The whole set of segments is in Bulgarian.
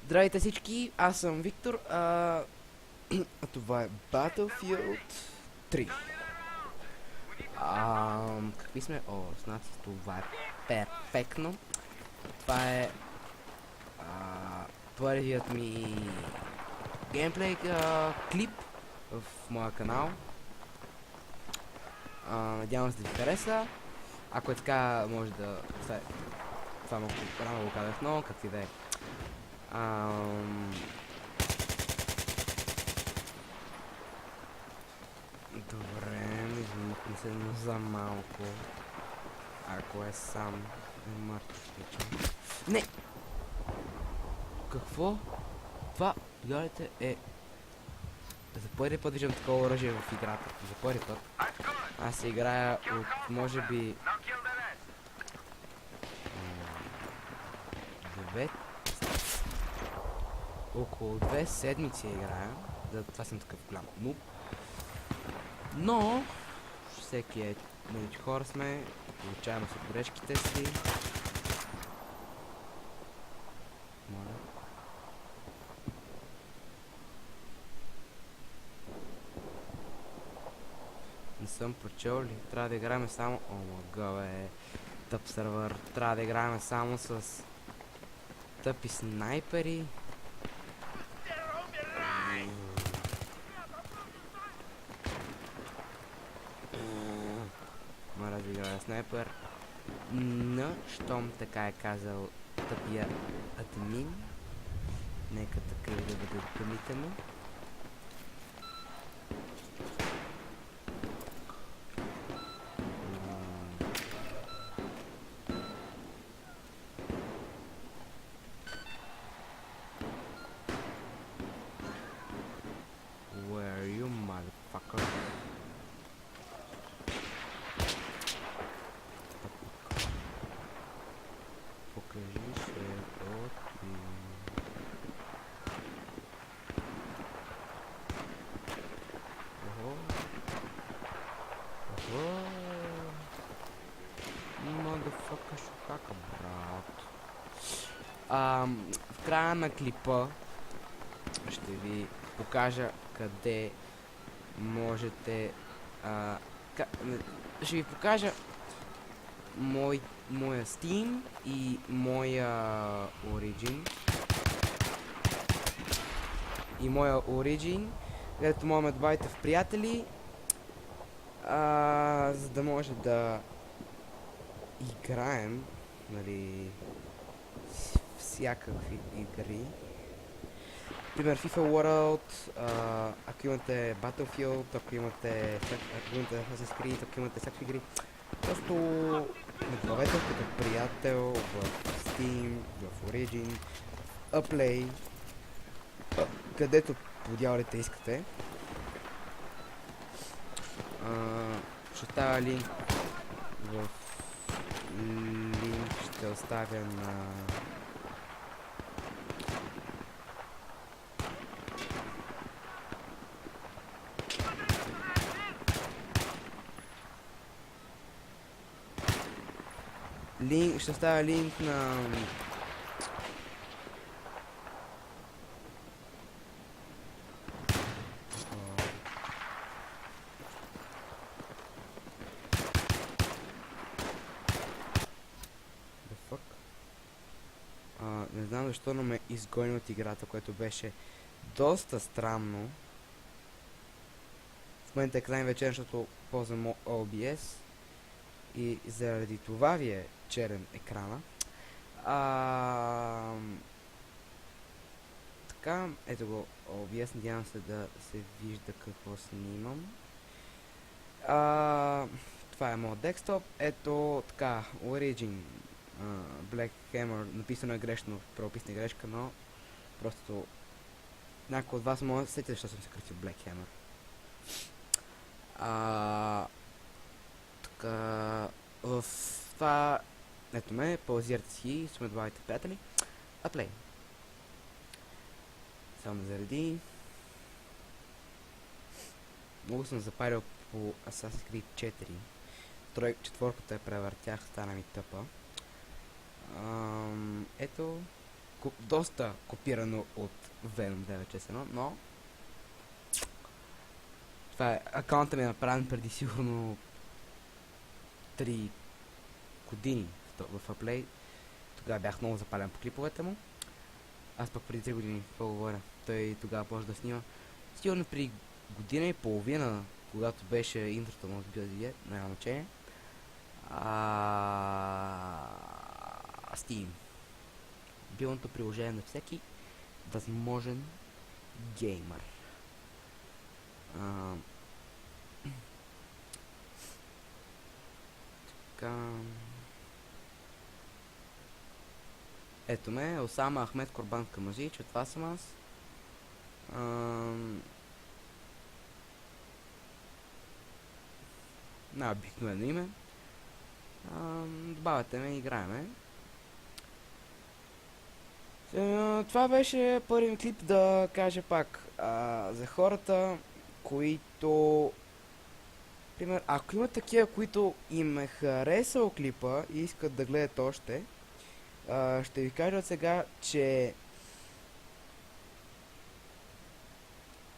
Здравейте всички, аз съм Виктор, това е Battlefield 3. Какви сме? О, знаци, това е перфектно. Това е първият ми геймплей клип в моя канал. Надявам се да ви хареса. Ако е така, може да... Това малко рано го казах, но какви да е. Добре, измъкни се за малко. Ако е сам, е мъртв вече. Не! Какво? Това, гледайте, е... За първи път виждам такова оръжие в играта. За първи път. Аз се играя от, може би... Около 2 седмици играя. Това съм такъв голям нуб. Но... Всеки е... Мъдичи хора сме. Получаваме се грешките си. Моля. Не съм прочел ли? Трябва да играем само... О, мага, бе. Тъп сервер. Трябва да играем само с... тъпи снайпери. Мора да играя снайпер. Но, щом така е казал тъпия админ, нека така и да бъде думите му. Where are you, motherfucker? Покажи се от ти. Охо. Охо. Motherfucker, шукака, брат. В края на клипа ще ви покажа къде можете... ще ви покажа моя Steam и моя Origin. Където можем да добавите в приятели, за да може да играем, нали, всякакви игри. Например, FIFA World, ако имате Battlefield, ако имате Assassin's Creed, ако имате всякакви игри. Просто ме добавете като приятел в Steam, в Origin, Uplay, където подявалите искате. Ще оставя линк ще оставя на ще оставя линк на не знам защо, но ме изгони от играта, което беше доста странно. В момента екран вече, защото ползвам OBS и заради това ви е черен екрана. Така, ето го OBS, надявам се да се вижда какво снимам. Това е моят десктоп. Ето така, Origin, Black Hammer, написано е грешно, правописна грешка, но просто някой от вас може да сетите защо съм се кръстил Black Hammer. Така, в това, ето ме, паузирате си, сме добавите приятели. Play. Само да зареди. Много съм запарил по Assassin's Creed 4. Четворката я превъртях, стана ми тъпа. Ето, доста копирано от Venom 961, но това е, акаунтът ми е направен преди сигурно 3 години в Upplay. Тогава бях много запален по клиповете му. Аз пък преди 3 години, какво говоря, той тогава почна да снима. Сигурно при година и половина, когато беше интрото на BioDD, няма значение. Steam. Билното приложение на всеки възможен геймър. Така. Ето ме, Осама Ахмед Корбан Камази, че това съм аз. На обикновено име. Добавяте ме, играеме. Това беше първият клип, да кажа пак. За хората, които... Пример, ако има такива, които им е харесал клипа и искат да гледат още, ще ви кажа от сега, че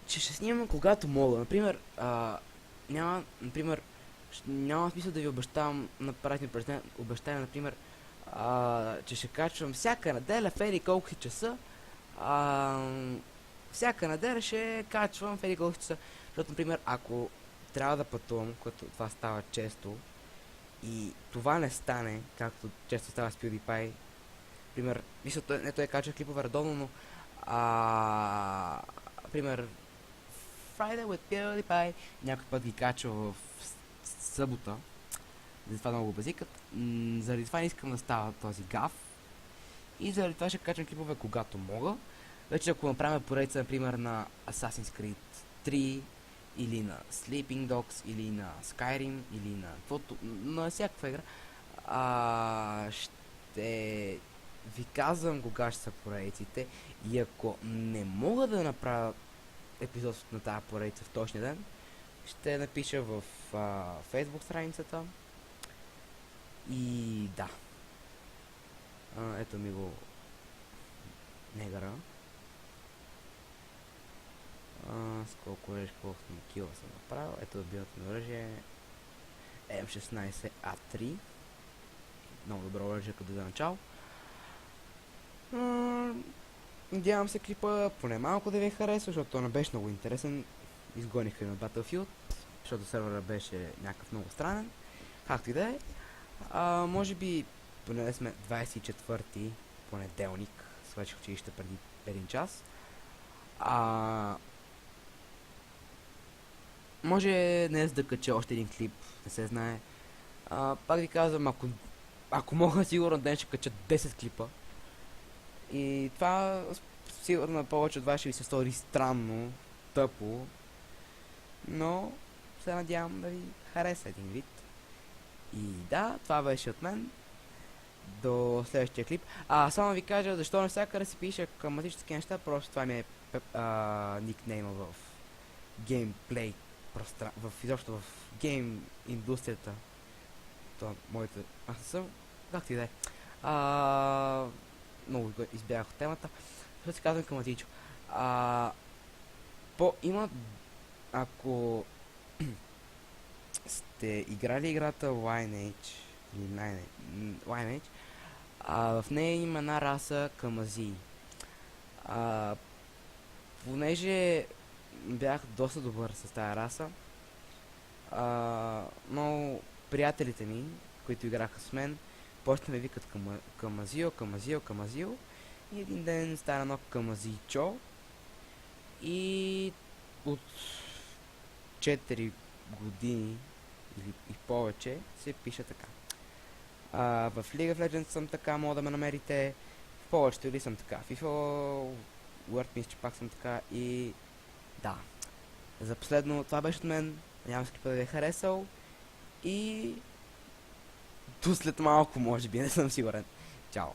ще снимам когато мога. Например, няма смисъл да ви обещавам направите обещания, например, че ще качвам всяка неделя в еди колко часа. Всяка неделя ще качвам в еди колко часа. Защото, например, ако трябва да пътувам, което това става често, и това не стане, както често става с PewDiePie, пример, мисля, не той качва клипове редовно, но пример, Friday with PewDiePie, някой път ги качва в събота, за това много базикат. Заради това не искам да става този гаф и заради това ще качвам клипове когато мога. Вече ако направим поредица, например, на Assassin's Creed 3, или на Sleeping Dogs, или на Skyrim, или на каквото, на всякаква игра, ще ви казвам кога ще са поредиците и ако не мога да направя епизод на тази поредица в точния ден, ще напиша в Facebook страницата и да. Ето ми го негъра. С колко режеш, колко кила съм направил. Ето билното ми оръжие M16A3. Много добро оръжие като за начало. Надявам се клипа поне малко да ви хареса, защото той не беше много интересен. Изгониха на Battlefield, защото сервера беше някакъв много странен. Както и да е. Може би, поне сме 24-ти понеделник, свърших училище преди 1 час. Може днес да кача още един клип, не се знае. Пак ви казвам, ако мога, сигурно днес ще кача 10 клипа. И това сигурно повече от вас ще ви се стори странно, тъпо. Но се надявам да ви хареса един вид. И да, това беше от мен. До следващия клип. Само ви кажа защо не всякъде се пише каматически неща, просто това ми е никнейма в геймплей, изобщо в гейм индустрията. Това моите... Аз съм... Както и да е. Много избягах от темата. Защото си казвам Каматичо. Има... Ако сте играли играта Lineage, в нея има една раса камази. Понеже бях доста добър с тази раса, но приятелите ми, които играха с мен, почнаха ме викат Камазио. И един ден стана едно Камазичо. И от 4 години или и повече се пише така. В League of Legends съм така, мога да ме намерите. В повечето или съм така. FIFA World мисля, че пак съм така. И да. За последно, това беше от мен. Надявам се клипа да ви е харесал. И до след малко, може би, не съм сигурен. Чао.